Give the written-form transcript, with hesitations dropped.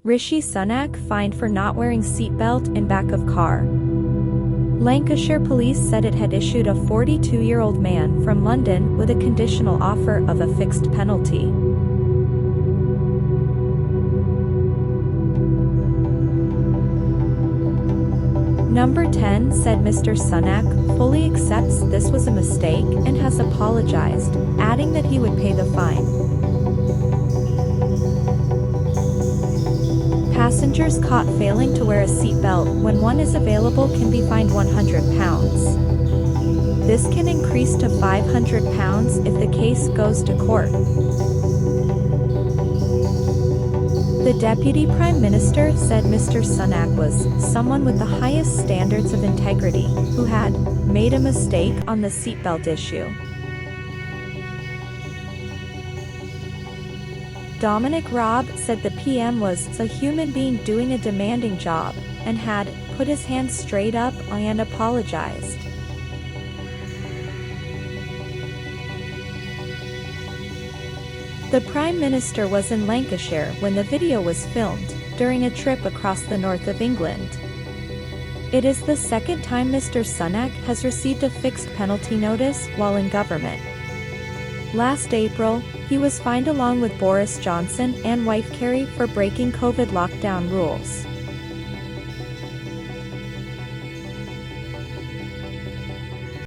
Rishi Sunak fined for not wearing seatbelt in back of car. Lancashire police said it had issued a 42-year-old man from London with a conditional offer of a fixed penalty. Number 10 said Mr. Sunak fully accepts this was a mistake and has apologized, adding that he would pay the fine. Passengers caught failing to wear a seatbelt when one is available can be fined £100. This can increase to £500 if the case goes to court. The Deputy Prime Minister said Mr. Sunak was someone with the highest standards of integrity, who had made a mistake on the seatbelt issue. Dominic Raab said the PM was a human being doing a demanding job, and had put his hands straight up and apologized. The Prime Minister was in Lancashire when the video was filmed, during a trip across the north of England. It is the second time Mr. Sunak has received a fixed penalty notice while in government. Last April, he was fined along with Boris Johnson and wife Carrie for breaking COVID lockdown rules.